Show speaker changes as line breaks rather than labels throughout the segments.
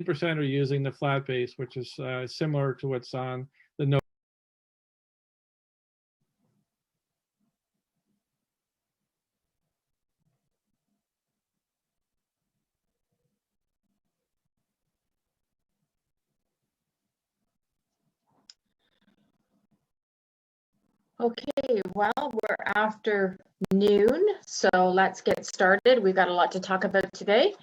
10% are using the flat base, which is similar to what's on the note.
Okay, well, we're after noon, so let's get started. We've got a lot to talk about today.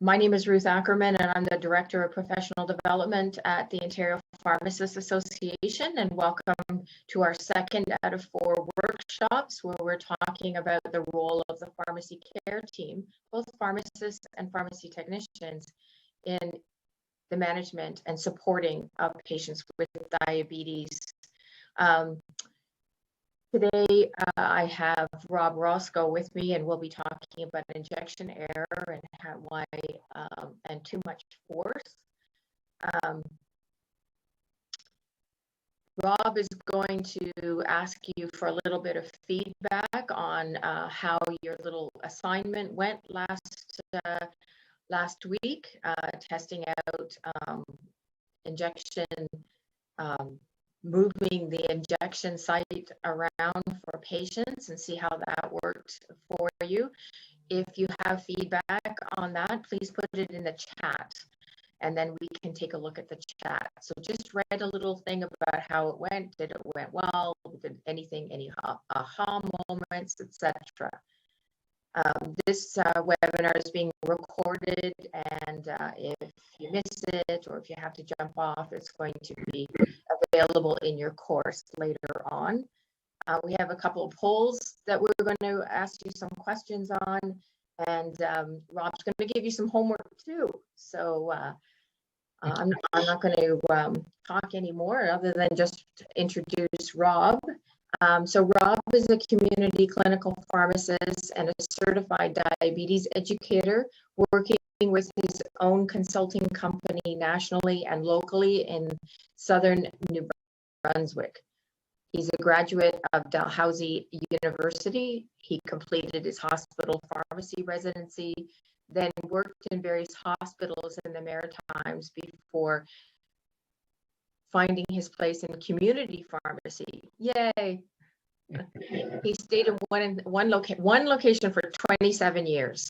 My name is Ruth Ackerman, and I'm the Director of Professional Development at the Ontario Pharmacists Association, and welcome to our second out of 4 workshops where we're talking about the role of the pharmacy care team, both pharmacists and pharmacy technicians, in the management and supporting of patients with diabetes. Today, I have Rob Roscoe with me, and we'll be talking about injection error and why and too much force. Rob is going to ask you for a little bit of feedback on how your little assignment went last week, testing out injection. Moving the injection site around for patients and see how that worked for you. If you have feedback on that, please put it in the chat and then we can take a look at the chat. So just write a little thing about how it went. Did it went well? Did any aha moments, etc. This webinar is being recorded, and if you miss it or if you have to jump off, it's going to be available in your course later on. We have a couple of polls that we're going to ask you some questions on, and Rob's going to give you some homework too. So I'm not going to talk anymore other than just introduce Rob. So Rob is a community clinical pharmacist and a certified diabetes educator working with his own consulting company nationally and locally in southern New Brunswick. He's a graduate of Dalhousie University. He completed his hospital pharmacy residency, then worked in various hospitals in the Maritimes before finding his place in community pharmacy. Yay! He stayed in one location for 27 years.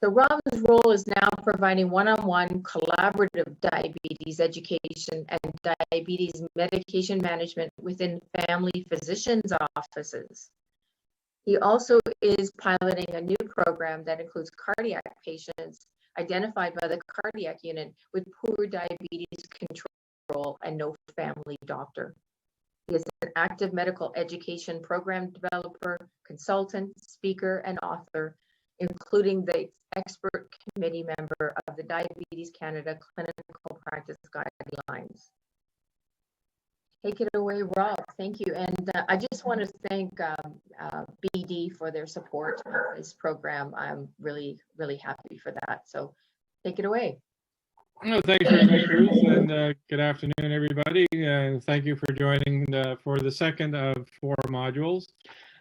So Rob's role is now providing one-on-one collaborative diabetes education and diabetes medication management within family physicians' offices. He also is piloting a new program that includes cardiac patients identified by the cardiac unit with poor diabetes control and no family doctor. He is an active medical education program developer, consultant, speaker, and author, including the expert committee member of the Diabetes Canada Clinical Practice Guidelines. Take it away, Rob. Thank you. And I just want to thank BD for their support of this program. I'm really, really happy for that. So take it away.
Oh, thanks very much, Ruth, and good afternoon, everybody. Thank you for joining for the second of 4 modules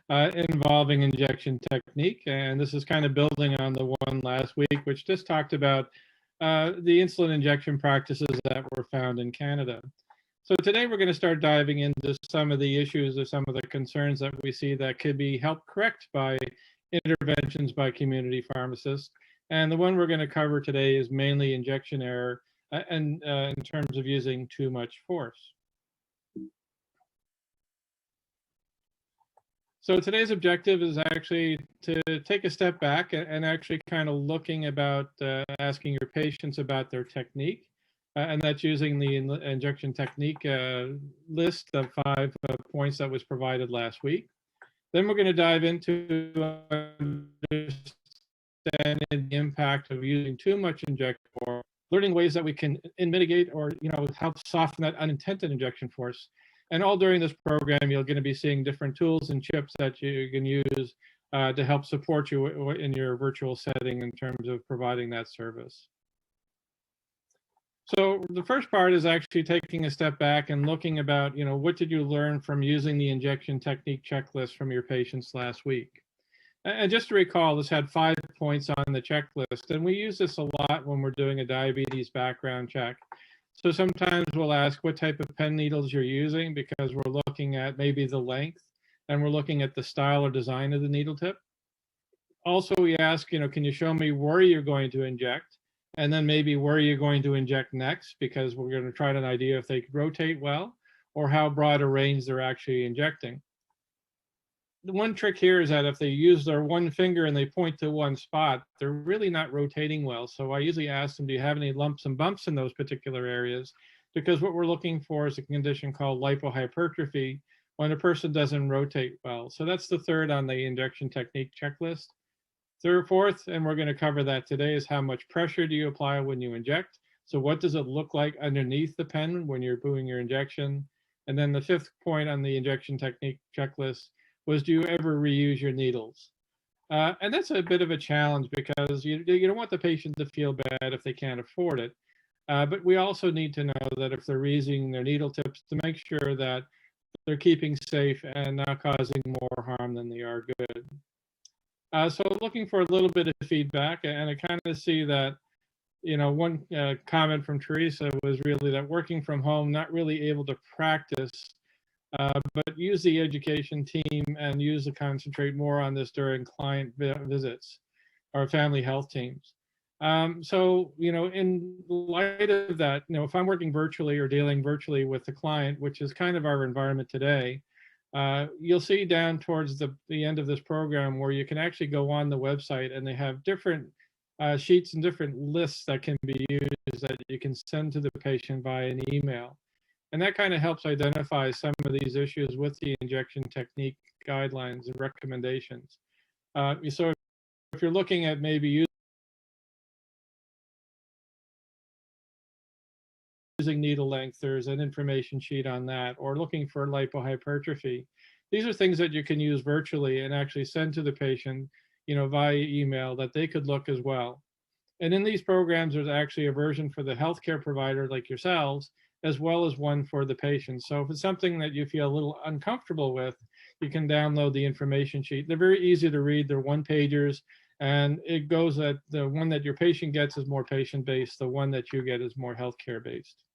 involving injection technique. And this is kind of building on the one last week, which just talked about the insulin injection practices that were found in Canada. So today we're going to start diving into some of the issues or some of the concerns that we see that could be helped correct by interventions by community pharmacists. And the one we're going to cover today is mainly injection error and in terms of using too much force. So today's objective is actually to take a step back and actually kind of looking about asking your patients about their technique. And that's using the injection technique list of 5 points that was provided last week. Then we're going to dive into understanding the impact of using too much injection force, learning ways that we can mitigate or help soften that unintended injection force. And all during this program, you're going to be seeing different tools and chips that you can use to help support you in your virtual setting in terms of providing that service. So the first part is actually taking a step back and looking about, what did you learn from using the injection technique checklist from your patients last week? And just to recall, this had 5 points on the checklist, and we use this a lot when we're doing a diabetes background check. So sometimes we'll ask what type of pen needles you're using because we're looking at maybe the length and we're looking at the style or design of the needle tip. Also, we ask, can you show me where you're going to inject? And then maybe where you're going to inject next, because we're going to try an idea if they rotate well or how broad a range they're actually injecting. The one trick here is that if they use their one finger and they point to one spot, they're really not rotating well. So I usually ask them, do you have any lumps and bumps in those particular areas? Because what we're looking for is a condition called lipohypertrophy when a person doesn't rotate well. So that's the third on the injection technique checklist. Third, fourth, and we're going to cover that today, is how much pressure do you apply when you inject? So what does it look like underneath the pen when you're doing your injection? And then the fifth point on the injection technique checklist was, do you ever reuse your needles? And that's a bit of a challenge because you don't want the patient to feel bad if they can't afford it. But we also need to know that if they're reusing their needle tips, to make sure that they're keeping safe and not causing more harm than they are good. So looking for a little bit of feedback, and I kind of see that, one comment from Teresa was really that working from home, not really able to practice, but use the education team and use to concentrate more on this during client visits or family health teams. So, in light of that, if I'm working virtually or dealing virtually with the client, which is kind of our environment today, you'll see down towards the end of this program where you can actually go on the website and they have different sheets and different lists that can be used that you can send to the patient via an email. And that kind of helps identify some of these issues with the injection technique guidelines and recommendations. So if you're looking at maybe using needle length, there's an information sheet on that, or looking for lipohypertrophy. These are things that you can use virtually and actually send to the patient, via email that they could look as well. And in these programs, there's actually a version for the healthcare provider like yourselves, as well as one for the patient. So if it's something that you feel a little uncomfortable with, you can download the information sheet. They're very easy to read. They're one-pagers, and it goes that the one that your patient gets is more patient-based. The one that you get is more healthcare-based.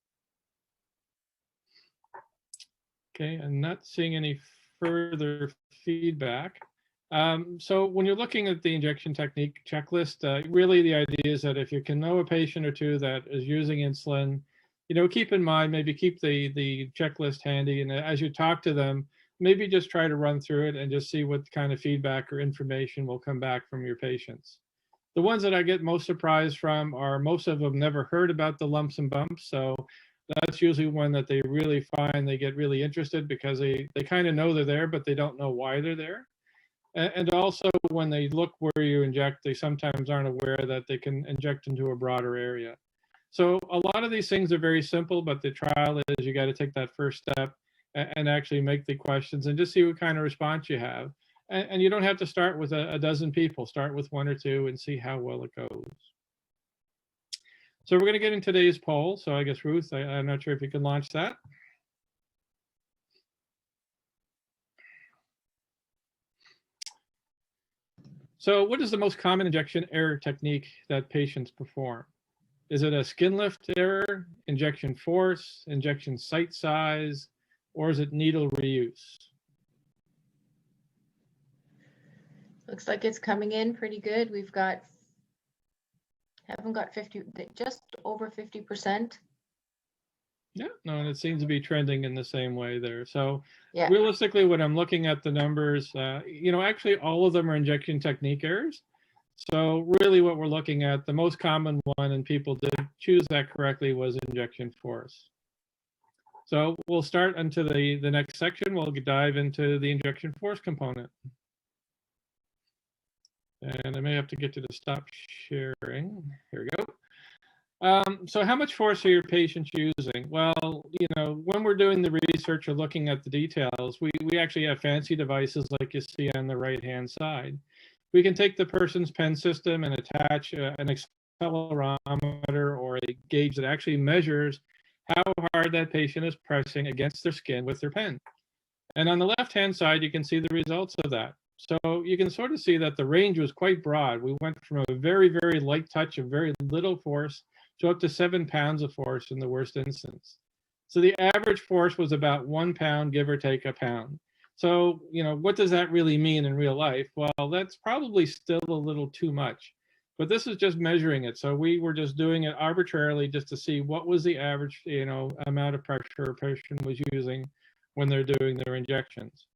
Okay, I'm not seeing any further feedback. So when you're looking at the injection technique checklist, really the idea is that if you can know a patient or two that is using insulin, keep in mind, maybe keep the checklist handy. And as you talk to them, maybe just try to run through it and just see what kind of feedback or information will come back from your patients. The ones that I get most surprised from are most of them never heard about the lumps and bumps. So that's usually one that they really find they get really interested because they kind of know they're there, but they don't know why they're there. And also when they look where you inject, they sometimes aren't aware that they can inject into a broader area. So a lot of these things are very simple, but the trial is you got to take that first step and actually make the questions and just see what kind of response you have. And you don't have to start with a dozen people. Start with one or two and see how well it goes. So we're going to get in today's poll. So I guess, Ruth, I'm not sure if you can launch that. So what is the most common injection error technique that patients perform? Is it a skin lift error, injection force, injection site size, or is it needle reuse?
Looks like it's coming in pretty good. We've got, haven't got 50, just over 50%.
Yeah, no, and it seems to be trending in the same way there. So
Yeah.
realistically, when I'm looking at the numbers, actually all of them are injection technique errors. So really what we're looking at, the most common one, and people did choose that correctly, was injection force. So we'll start into the next section. We'll dive into the injection force component. And I may have to get you to stop sharing. Here we go. So how much force are your patients using? Well, when we're doing the research or looking at the details, we actually have fancy devices like you see on the right-hand side. We can take the person's pen system and attach an accelerometer or a gauge that actually measures how hard that patient is pressing against their skin with their pen. And on the left-hand side, you can see the results of that. So you can sort of see that the range was quite broad. We went from a very, very light touch of very little force to up to 7 pounds of force in the worst instance. So the average force was about 1 pound, give or take a pound. So, what does that really mean in real life? Well, that's probably still a little too much, but this is just measuring it. So we were just doing it arbitrarily just to see what was the average, amount of pressure a patient was using when they're doing their injections.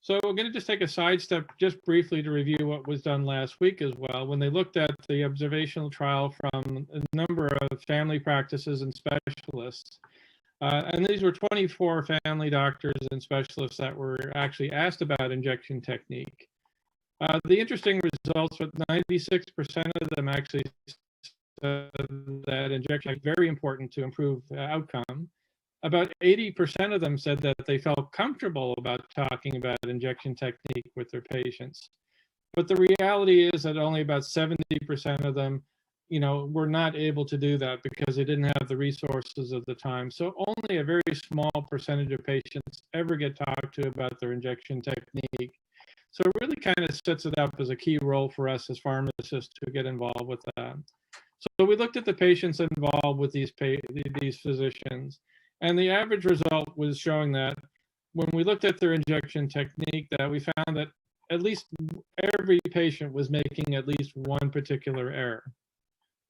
So we're going to just take a sidestep just briefly to review what was done last week as well, when they looked at the observational trial from a number of family practices and specialists. And these were 24 family doctors and specialists that were actually asked about injection technique. The interesting results with 96% of them actually said that injection is very important to improve outcome. About 80% of them said that they felt comfortable about talking about injection technique with their patients. But the reality is that only about 70% of them, were not able to do that because they didn't have the resources of the time. So only a very small percentage of patients ever get talked to about their injection technique. So it really kind of sets it up as a key role for us as pharmacists to get involved with that. So we looked at the patients involved with these physicians, and the average result was showing that when we looked at their injection technique, that we found that at least every patient was making at least one particular error.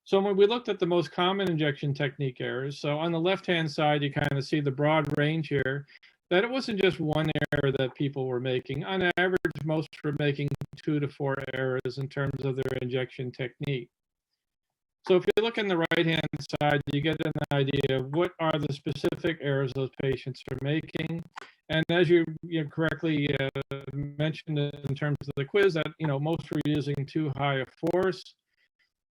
So when we looked at the most common injection technique errors, so on the left-hand side, you kind of see the broad range here, that it wasn't just one error that people were making. On average, most were making 2 to 4 errors in terms of their injection technique. So if you look on the right-hand side, you get an idea of what are the specific errors those patients are making. And as you correctly mentioned in terms of the quiz, that most were using too high a force.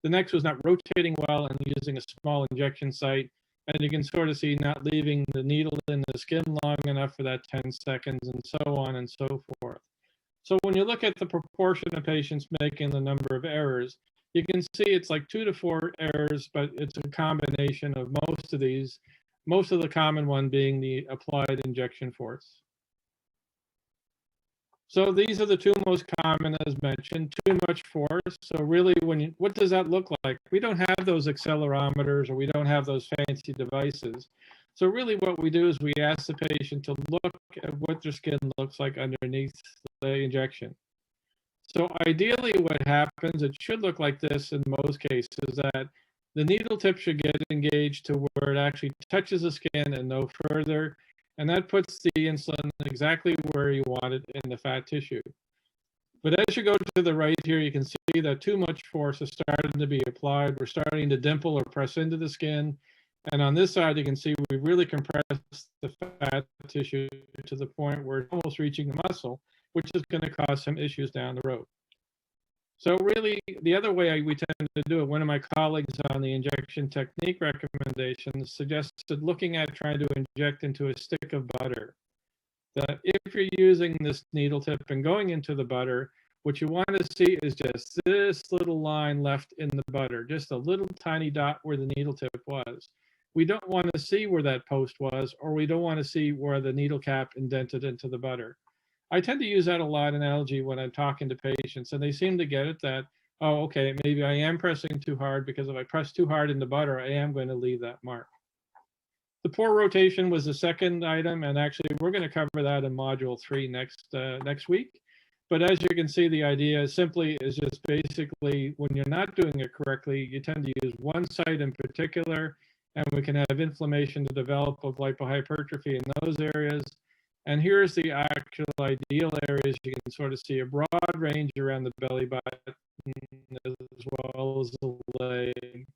The next was not rotating well and using a small injection site. And you can sort of see not leaving the needle in the skin long enough for that 10 seconds and so on and so forth. So when you look at the proportion of patients making the number of errors, you can see it's like 2 to 4 errors, but it's a combination of most of these, most of the common one being the applied injection force. So these are the two most common, as mentioned, too much force. So really, what does that look like? We don't have those accelerometers, or we don't have those fancy devices. So really what we do is we ask the patient to look at what their skin looks like underneath the injection. So ideally what happens, it should look like this in most cases, that the needle tip should get engaged to where it actually touches the skin and no further. And that puts the insulin exactly where you want it in the fat tissue. But as you go to the right here, you can see that too much force is starting to be applied. We're starting to dimple or press into the skin. And on this side, you can see we really compress the fat tissue to the point where it's almost reaching the muscle, which is going to cause some issues down the road. So really, the other way we tend to do it, one of my colleagues on the injection technique recommendations suggested looking at trying to inject into a stick of butter. That if you're using this needle tip and going into the butter, what you want to see is just this little line left in the butter, just a little tiny dot where the needle tip was. We don't want to see where that post was, or we don't want to see where the needle cap indented into the butter. I tend to use that a lot in allergy when I'm talking to patients, and they seem to get it that, oh, okay, maybe I am pressing too hard, because if I press too hard in the butter, I am going to leave that mark. The pore rotation was the second item, and actually we're going to cover that in module 3 next week. But as you can see, the idea is just basically when you're not doing it correctly, you tend to use one site in particular, and we can have inflammation to develop of lipohypertrophy in those areas. And here's the actual ideal areas. You can sort of see a broad range around the belly button as well as the leg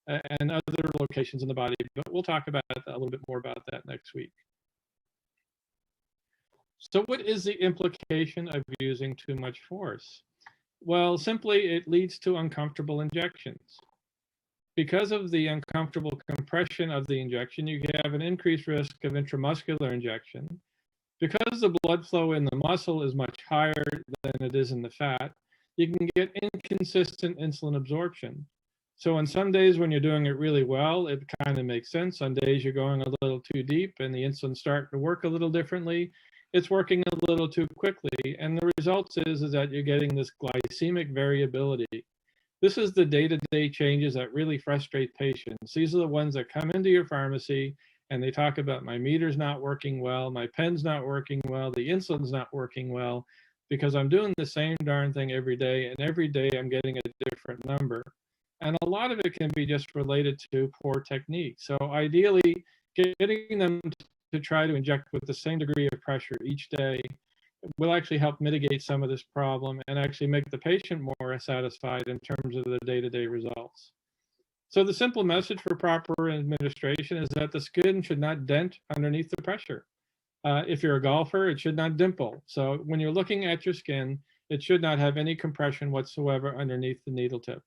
and other locations in the body. But we'll talk about a little bit more about that next week. So what is the implication of using too much force? Well, simply it leads to uncomfortable injections. Because of the uncomfortable compression of the injection, you have an increased risk of intramuscular injection. Because the blood flow in the muscle is much higher than it is in the fat, you can get inconsistent insulin absorption. So on some days when you're doing it really well, it kind of makes sense. On days you're going a little too deep and the insulin's starting to work a little differently, it's working a little too quickly. And the result is that you're getting this glycemic variability. This is the day-to-day changes that really frustrate patients. These are the ones that come into your pharmacy and they talk about my meter's not working well, my pen's not working well, the insulin's not working well, because I'm doing the same darn thing every day, and every day I'm getting a different number. And a lot of it can be just related to poor technique. So ideally, getting them to try to inject with the same degree of pressure each day will actually help mitigate some of this problem and actually make the patient more satisfied in terms of the day-to-day results. So the simple message for proper administration is that the skin should not dent underneath the pressure. If you're a golfer, it should not dimple. So when you're looking at your skin, it should not have any compression whatsoever underneath the needle tip.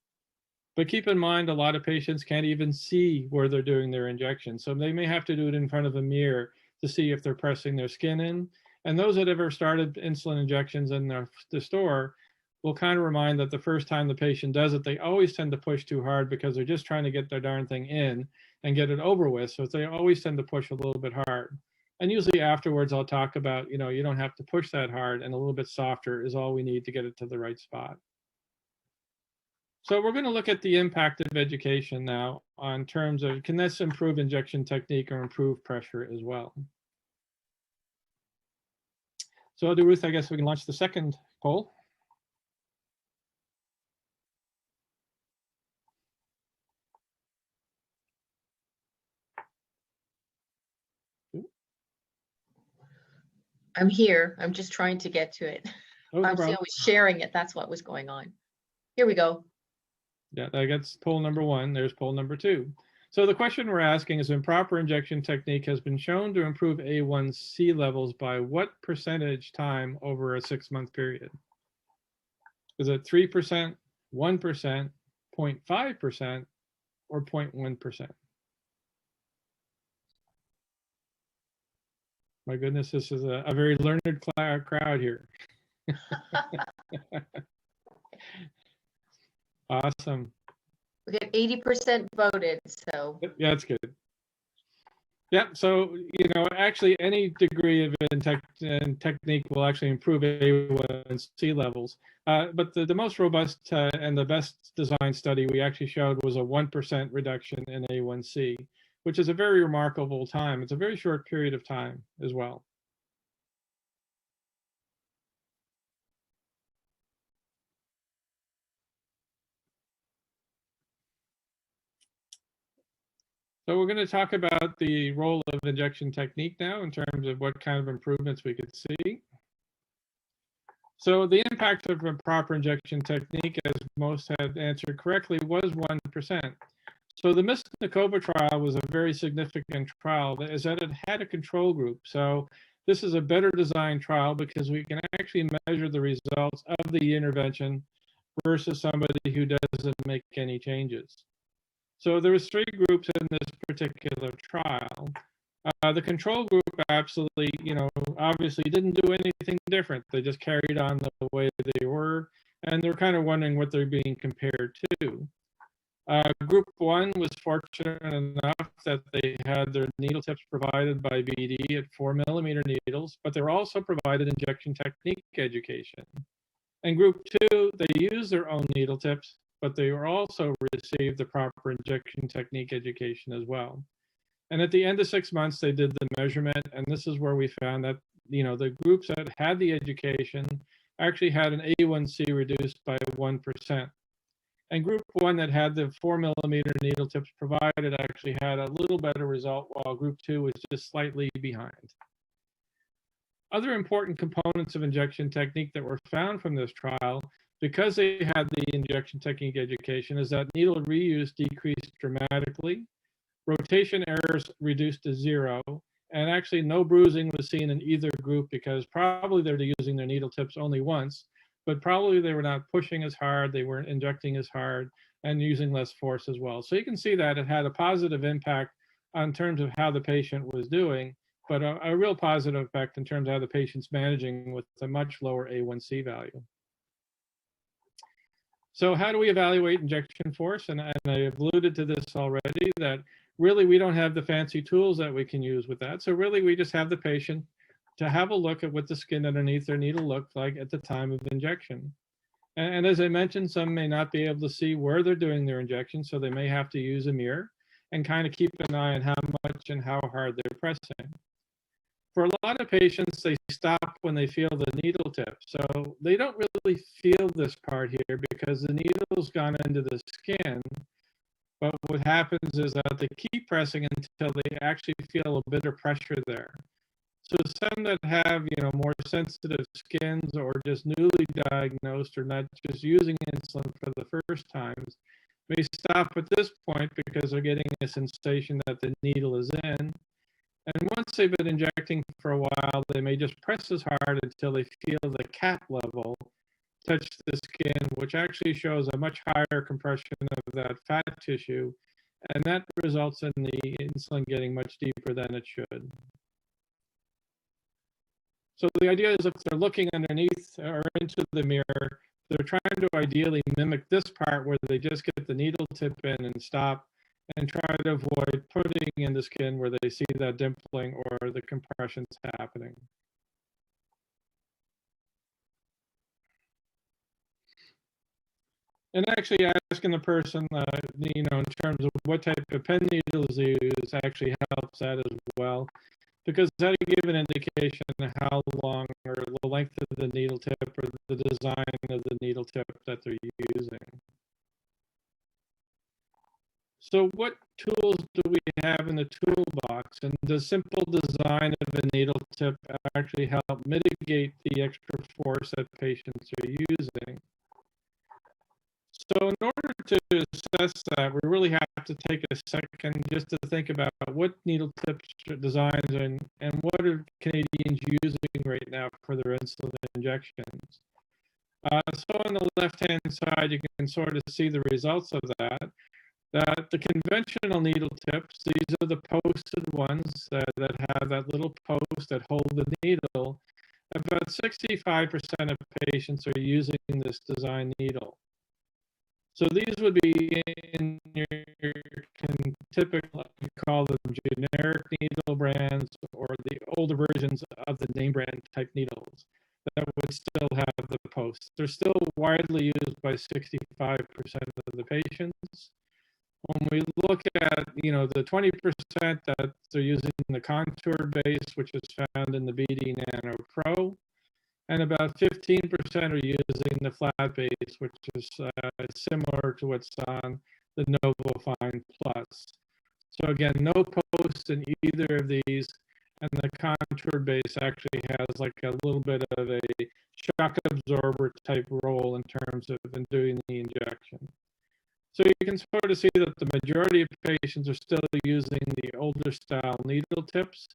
But keep in mind, a lot of patients can't even see where they're doing their injection. So they may have to do it in front of a mirror to see if they're pressing their skin in. And those that ever started insulin injections in the store will kind of remind that the first time the patient does it, they always tend to push too hard because they're just trying to get their darn thing in and get it over with. So they always tend to push a little bit hard. And usually afterwards, I'll talk about, you don't have to push that hard, and a little bit softer is all we need to get it to the right spot. So we're going to look at the impact of education now on terms of, can this improve injection technique or improve pressure as well? So I'll do, Ruth, I guess we can launch the second poll.
I'm here. I'm just trying to get to it.
Oh, no
I was sharing it. That's what was going on. Here we go.
Yeah, that gets poll number one. There's poll number two. So the question we're asking is, improper injection technique has been shown to improve A1C levels by what percentage time over a 6-month period? Is it 3%, 1%, 0.5%, or 0.1%? My goodness, this is a very learned crowd here. Awesome.
We get 80% voted, so.
Yeah, that's good. Yeah, so, actually any degree of technique will actually improve A1C levels. But the most robust and the best design study we actually showed was a 1% reduction in A1C, which is a very remarkable time. It's a very short period of time as well. So we're going to talk about the role of injection technique now in terms of what kind of improvements we could see. So the impact of a proper injection technique, as most had answered correctly, was 1%. So the Misnikova trial was a very significant trial, is that it had a control group. So this is a better designed trial because we can actually measure the results of the intervention versus somebody who doesn't make any changes. So there was 3 groups in this particular trial. The control group absolutely, obviously didn't do anything different. They just carried on the way they were, and they're kind of wondering what they're being compared to. Group 1 was fortunate enough that they had their needle tips provided by BD at 4mm needles, but they were also provided injection technique education. And group 2, they used their own needle tips, but they were also received the proper injection technique education as well. And at the end of 6 months, they did the measurement, and this is where we found that, the groups that had the education actually had an A1C reduced by 1%. And group 1 that had the 4mm needle tips provided actually had a little better result, while group 2 was just slightly behind. Other important components of injection technique that were found from this trial, because they had the injection technique education, is that needle reuse decreased dramatically, rotation errors reduced to 0, and actually no bruising was seen in either group because probably they were using their needle tips only once, but probably they were not pushing as hard, they weren't injecting as hard, and using less force as well. So you can see that it had a positive impact on terms of how the patient was doing, but a real positive effect in terms of how the patient's managing with a much lower A1C value. So how do we evaluate injection force? And I alluded to this already, that really we don't have the fancy tools that we can use with that. So really we just have the patient to have a look at what the skin underneath their needle looked like at the time of injection. And as I mentioned, some may not be able to see where they're doing their injection, so they may have to use a mirror and kind of keep an eye on how much and how hard they're pressing. For a lot of patients, they stop when they feel the needle tip. So they don't really feel this part here because the needle's gone into the skin. But what happens is that they keep pressing until they actually feel a bit of pressure there. So some that have, more sensitive skins or just newly diagnosed or not just using insulin for the first times may stop at this point because they're getting a sensation that the needle is in. And once they've been injecting for a while, they may just press as hard until they feel the cap level touch the skin, which actually shows a much higher compression of that fat tissue. And that results in the insulin getting much deeper than it should. So the idea is if they're looking underneath or into the mirror, they're trying to ideally mimic this part where they just get the needle tip in and stop, and try to avoid putting in the skin where they see that dimpling or the compressions happening. And actually asking the person, in terms of what type of pen needles they use actually helps that as well, because that'll give an indication of how long or the length of the needle tip or the design of the needle tip that they're using. So what tools do we have in the toolbox? And does simple design of a needle tip actually help mitigate the extra force that patients are using? So in order to assess that, we really have to take a second just to think about what needle tip designs and what are Canadians using right now for their insulin injections. So on the left-hand side, you can sort of see the results of that. That the conventional needle tips, these are the posted ones that have that little post that hold the needle. About 65% of patients are using this design needle. So these would be in your typical, you call them generic needle brands or the older versions of the name brand type needles that would still have the post. They're still widely used by 65% of the patients. When we look at, the 20% that they're using the contoured base, which is found in the BD Nano Pro, and about 15% are using the flat base, which is similar to what's on the Novo Fine Plus. So again, no post in either of these, and the contoured base actually has like a little bit of a shock absorber type role in terms of doing the injection. So you can sort of see that the majority of patients are still using the older style needle tips,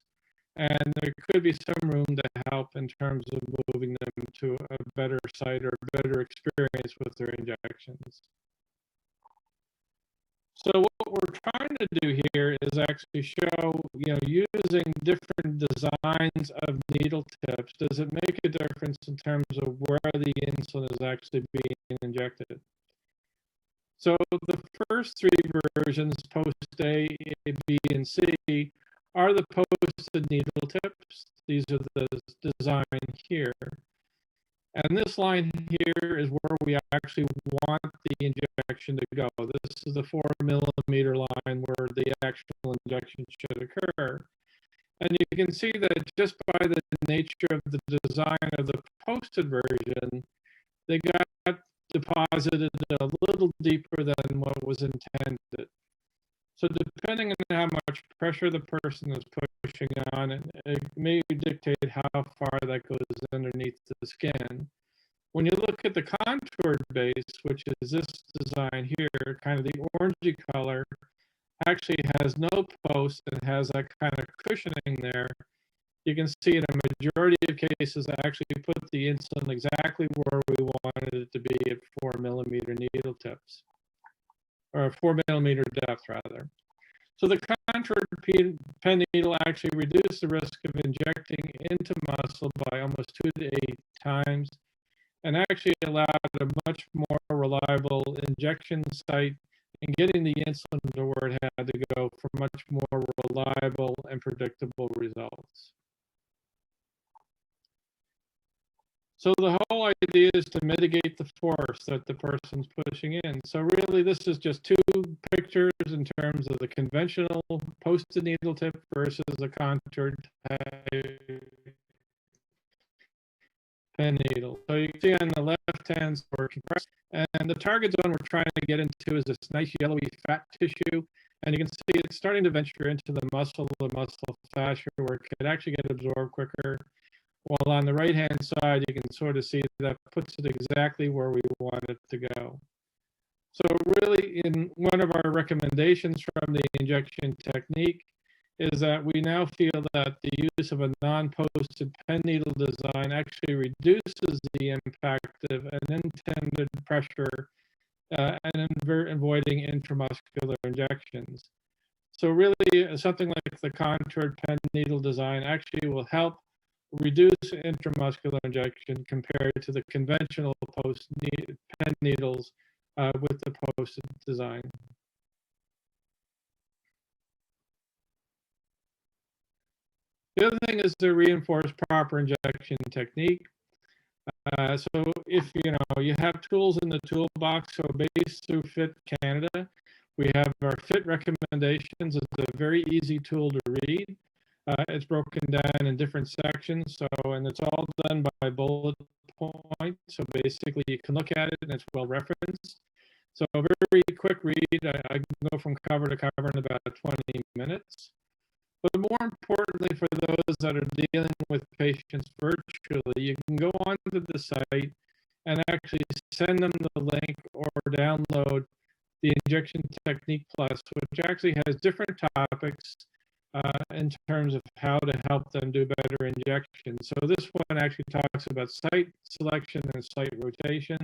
and there could be some room to help in terms of moving them to a better site or a better experience with their injections. So what we're trying to do here is actually show, using different designs of needle tips, does it make a difference in terms of where the insulin is actually being injected? So the first three versions, post A, B, and C, are the posted needle tips. These are the design here. And this line here is where we actually want the injection to go. This is the 4 millimeter line where the actual injection should occur. And you can see that just by the nature of the design of the posted version, they got deposited a little deeper than what was intended. So depending on how much pressure the person is pushing on, it may dictate how far that goes underneath the skin. When you look at the contoured base, which is this design here, kind of the orangey color, actually has no post and has that kind of cushioning there. You can see in a majority of cases, I actually put the insulin exactly where we wanted it to be at 4 millimeter needle tips, or 4 millimeter depth rather. So the contoured pen needle actually reduced the risk of injecting into muscle by almost 2 to 8 times. and actually allowed a much more reliable injection site and getting the insulin to where it had to go for much more reliable and predictable results. So the whole idea is to mitigate the force that the person's pushing in. So really, this is just two pictures in terms of the conventional posted needle tip versus a contoured pen needle. So you can see on the left hand side, compressed, and the target zone we're trying to get into is this nice yellowy fat tissue. And you can see it's starting to venture into the muscle fascia where it could actually get absorbed quicker. While on the right-hand side, you can sort of see that puts it exactly where we want it to go. So really, in one of our recommendations from the injection technique is that we now feel that the use of a non-posted pen needle design actually reduces the impact of unintended pressure and avoiding intramuscular injections. So really, something like the contoured pen needle design actually will help reduce intramuscular injection compared to the conventional pen needles with the posted design. The other thing is to reinforce proper injection technique. So if you have tools in the toolbox, so based through Fit Canada, we have our Fit recommendations. It's a very easy tool to read. It's broken down in different sections, and it's all done by bullet point. So basically, you can look at it and it's well referenced. So a very quick read. I can go from cover to cover in about 20 minutes. But more importantly, for those that are dealing with patients virtually, you can go onto the site and actually send them the link or download the Injection Technique Plus, which actually has different topics in terms of how to help them do better injection. So this one actually talks about site selection and site rotation.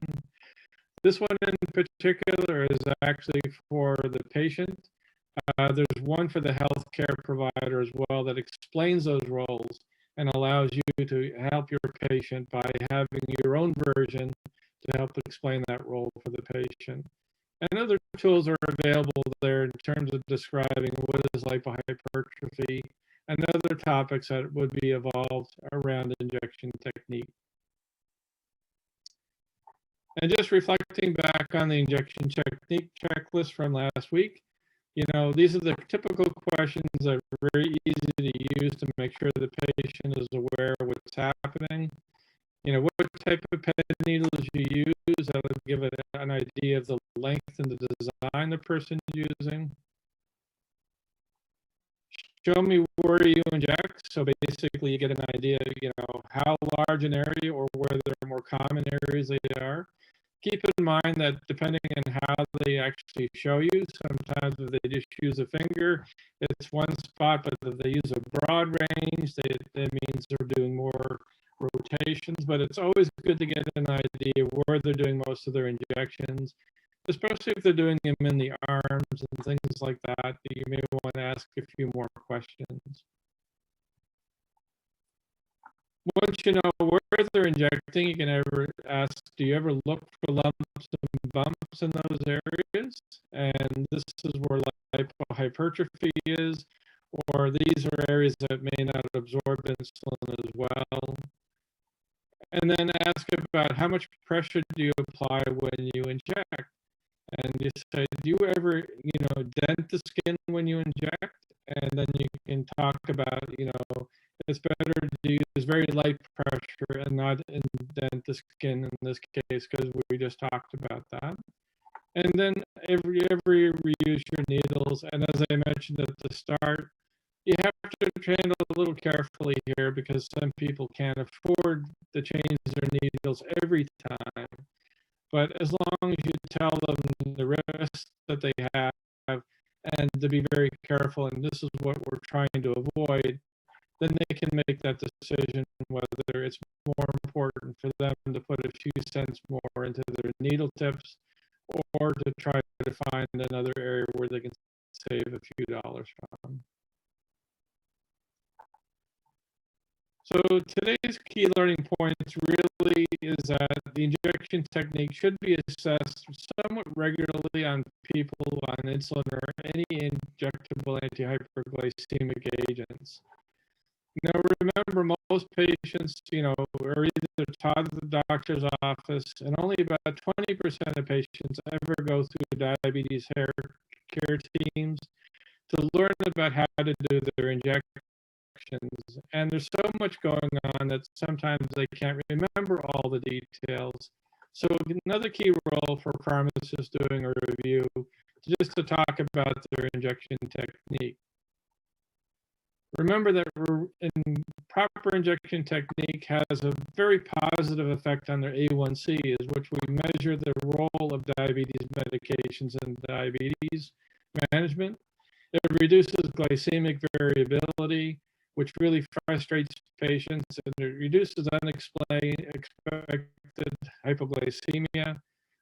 This one in particular is actually for the patient. There's one for the healthcare provider as well that explains those roles and allows you to help your patient by having your own version to help explain that role for the patient. And other tools are available there in terms of describing what is lipohypertrophy and other topics that would be evolved around injection technique. And just reflecting back on the injection technique checklist from last week, these are the typical questions that are very easy to use to make sure the patient is aware of what's happening. What type of pen needles you use, that'll give it an idea of the length and the design the person's using. Show me where you inject. So basically you get an idea, how large an area or where there are more common areas they are. Keep in mind that depending on how they actually show you, sometimes if they just use a finger, it's one spot, but if they use a broad range, that means they're doing more rotations. But it's always good to get an idea where they're doing most of their injections, especially if they're doing them in the arms and things like that. You may want to ask a few more questions. Once you know where they're injecting, you can ever ask, do you ever look for lumps and bumps in those areas? And this is where lipohypertrophy is, or these are areas that may not absorb insulin as well. And then ask about how much pressure do you apply when you inject? And you say, do you ever, dent the skin when you inject? And then you can talk about, it's better to use very light pressure and not indent the skin in this case, because we just talked about that. And then every reuse your needles. And as I mentioned at the start, you have to handle a little carefully here because some people can't afford to change their needles every time. But as long as you tell them the risks that they have and to be very careful, and this is what we're trying to avoid, then they can make that decision whether it's more important for them to put a few cents more into their needle tips or to try to find another area where they can save a few dollars from. So today's key learning points really is that the injection technique should be assessed somewhat regularly on people on insulin or any injectable antihyperglycemic agents. Remember, most patients, are either taught at the doctor's office, and only about 20% of patients ever go through diabetes care teams to learn about how to do their injections. And there's so much going on that sometimes they can't remember all the details. So another key role for pharmacists doing a review is just to talk about their injection technique. Remember that proper injection technique has a very positive effect on their A1C, which we measure the role of diabetes medications in diabetes management. It reduces glycemic variability, which really frustrates patients, and it reduces unexpected hypoglycemia,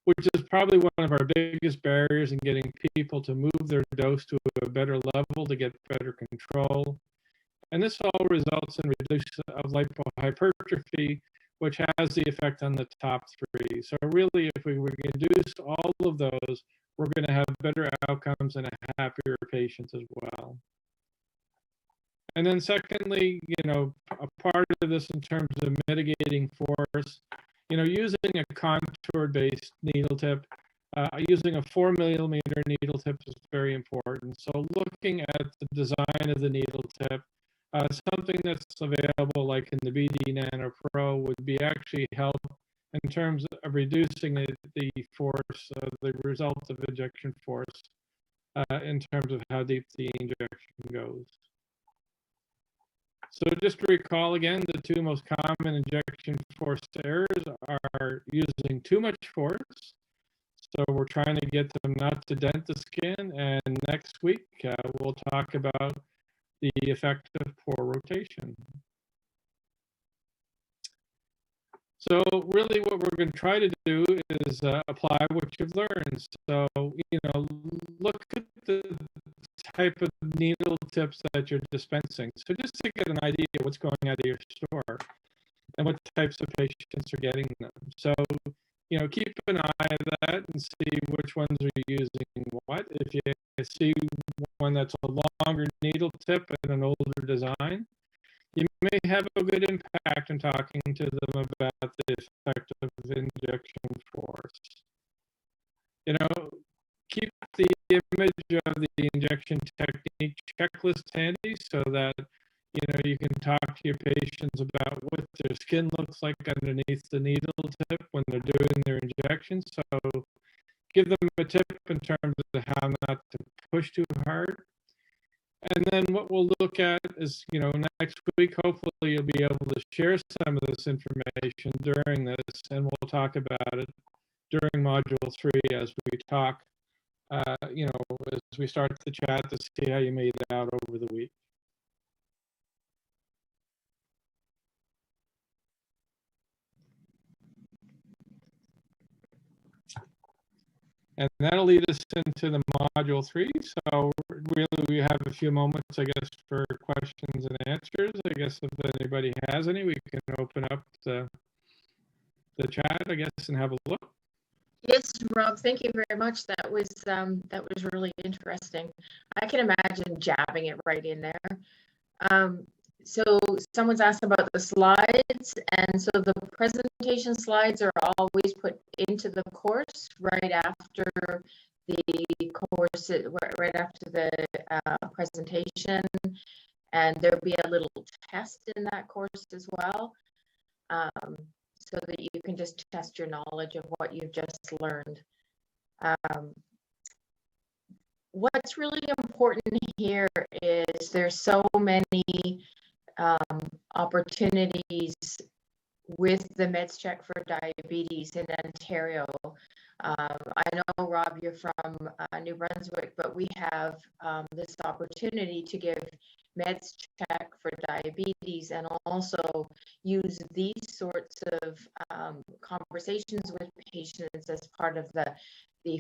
which is probably one of our biggest barriers in getting people to move their dose to a better level to get better control. And this all results in reduction of lipohypertrophy, which has the effect on the top three. So really, if we reduce all of those, we're going to have better outcomes and a happier patients as well. And then secondly, a part of this in terms of mitigating force, using a contour-based needle tip, using a 4mm needle tip is very important. So looking at the design of the needle tip, something that's available like in the BD Nano Pro would be actually help in terms of reducing the force, the result of injection force, in terms of how deep the injection goes. So just to recall again, the two most common injection force errors are using too much force. So we're trying to get them not to dent the skin. And next week, we'll talk about the effect of poor rotation. So really what we're going to try to do is apply what you've learned. So, look at the type of needle tips that you're dispensing. So just to get an idea of what's going out of your store and what types of patients are getting them. So, keep an eye on that and see which ones are using what. If you see one that's a longer needle tip and an older design, you may have a good impact in talking to them about the effect of injection force. Keep the image of the injection technique checklist handy so that you can talk to your patients about what their skin looks like underneath the needle tip when they're doing their injections. So give them a tip in terms of how not to push too hard. And then what we'll look at is, next week, hopefully you'll be able to share some of this information during this, and we'll talk about it during Module 3 as we talk, as we start the chat to see how you made it out over the week. And that'll lead us into the Module 3. So really we have a few moments, I guess, for questions and answers. I guess if anybody has any, we can open up the chat, I guess, and have a look.
Yes, Rob, thank you very much. That was really interesting. I can imagine jabbing it right in there. So someone's asked about the slides, and so the presentation slides are always put into the course right after the course, right after the presentation, and there'll be a little test in that course as well, so that you can just test your knowledge of what you've just learned. What's really important here is there's so many opportunities with the MedsCheck for diabetes in Ontario. I know, Rob, you're from New Brunswick, but we have this opportunity to give MedsCheck for diabetes and also use these sorts of conversations with patients as part of the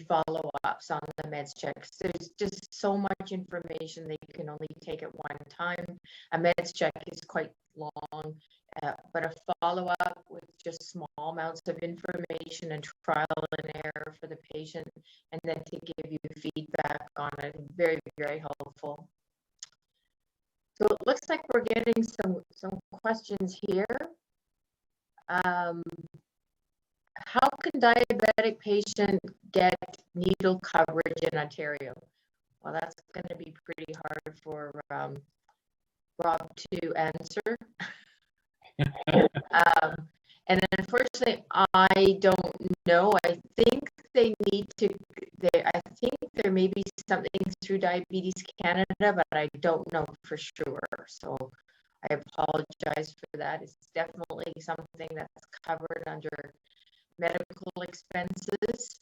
follow-ups on the MedsChecks. There's just so much information that you can only take at one time. A MedsCheck is quite long. but a follow-up with just small amounts of information and trial and error for the patient, and then to give you feedback on it. Very, very helpful. So it looks like we're getting some questions here. How can diabetic patient get needle coverage in Ontario? Well, that's going to be pretty hard for Rob to answer. And unfortunately, I don't know. I think they need to. I think there may be something through Diabetes Canada, but I don't know for sure. So I apologize for that. It's definitely something that's covered under medical expenses.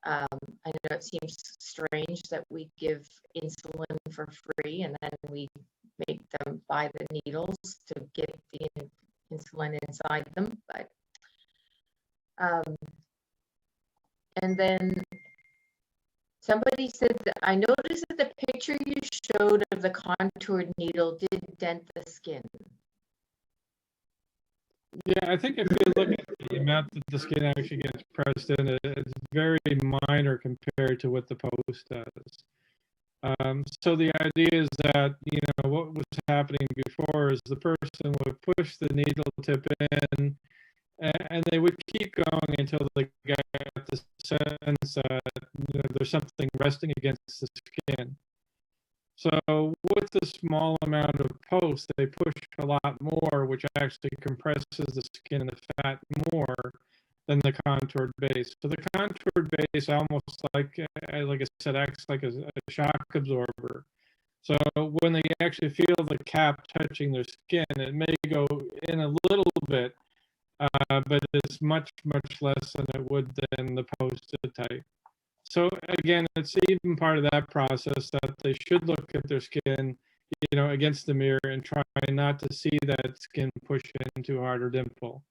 I know it seems strange that we give insulin for free and then we make them buy the needles to get the insulin inside them, but and then somebody said that I noticed that the picture you showed of the contoured needle did dent the skin.
Yeah, I think if you look at the amount that the skin actually gets pressed in, it's very minor compared to what the post does. So the idea is that, what was happening before is the person would push the needle tip in, and they would keep going until they got the sense that there's something resting against the skin. So with the small amount of post, they push a lot more, which actually compresses the skin and the fat more than the contoured base. So the contoured base almost like I said, acts like a shock absorber. So when they actually feel the cap touching their skin, it may go in a little bit, but it's much, much less than it would than the posted type. So again, it's even part of that process that they should look at their skin, against the mirror and try not to see that skin push in too hard or dimple.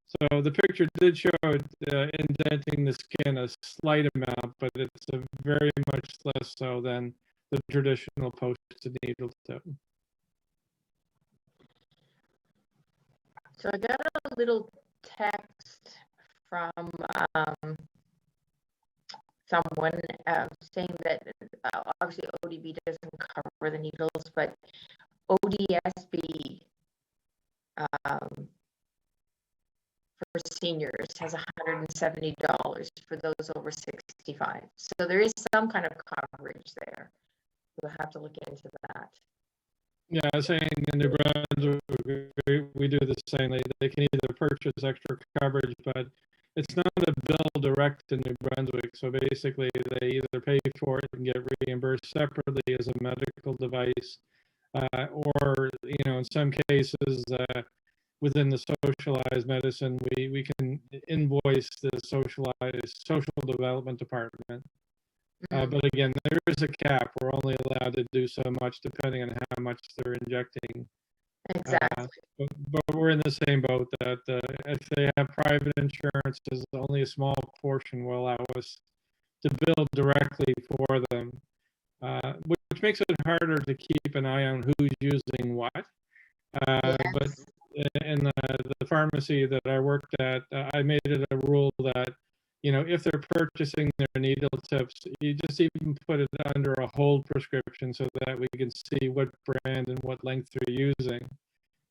So the picture did show indenting the skin a slight amount, but it's a very much less so than the traditional posted needle tip.
So I got a little text from someone saying that obviously ODB doesn't cover the needles, but ODSB for seniors has $170 for those over 65. So there is some kind of coverage there. We'll have to look into that.
Yeah, saying in New Brunswick, we do the same. They can either purchase extra coverage, but it's not a bill direct in New Brunswick. So basically, they either pay for it and get reimbursed separately as a medical device, or in some cases, within the socialized medicine, we can invoice the social development department. But again, there is a cap. We're only allowed to do so much depending on how much they're injecting.
Exactly.
But we're in the same boat that if they have private insurance, only a small portion will allow us to bill directly for them, which makes it harder to keep an eye on who's using what.
Yes.
But in the pharmacy that I worked at, I made it a rule that, if they're purchasing their needle tips, you just even put it under a hold prescription so that we can see what brand and what length they're using,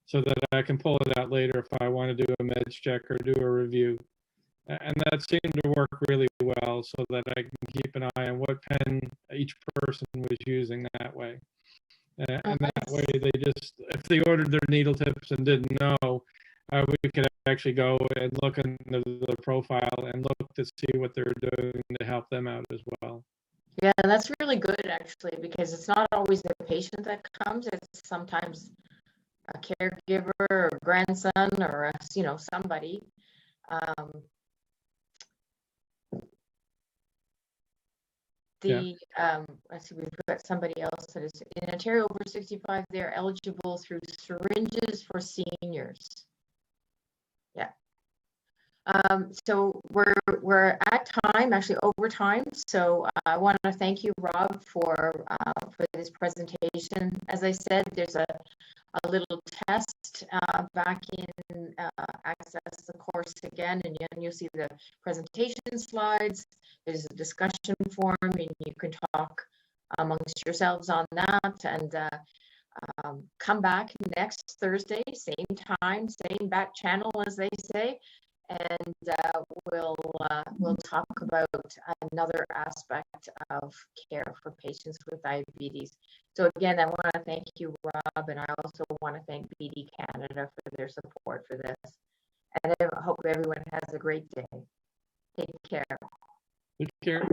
so that I can pull it out later if I want to do a meds check or do a review. And that seemed to work really well, so that I can keep an eye on what pen each person was using that way. And that way, if they ordered their needle tips and didn't know, we could actually go and look into the profile and look to see what they're doing to help them out as well.
Yeah, and that's really good actually, because it's not always the patient that comes. It's sometimes a caregiver or grandson or somebody. Let's see, we've got somebody else that is in Ontario over 65. They're eligible through syringes for seniors. Yeah. So we're at time, actually over time. So I want to thank you, Rob, for this presentation. As I said, there's a little test back in Access the Course again, and you'll see the presentation slides. There's a discussion forum, and you can talk amongst yourselves on that. And come back next Thursday, same time, same back channel, as they say, and we'll talk about another aspect of care for patients with diabetes. So again, I want to thank you, Rob, and I also want to thank BD Canada for their support for this. And I hope everyone has a great day. Take care.
Take care.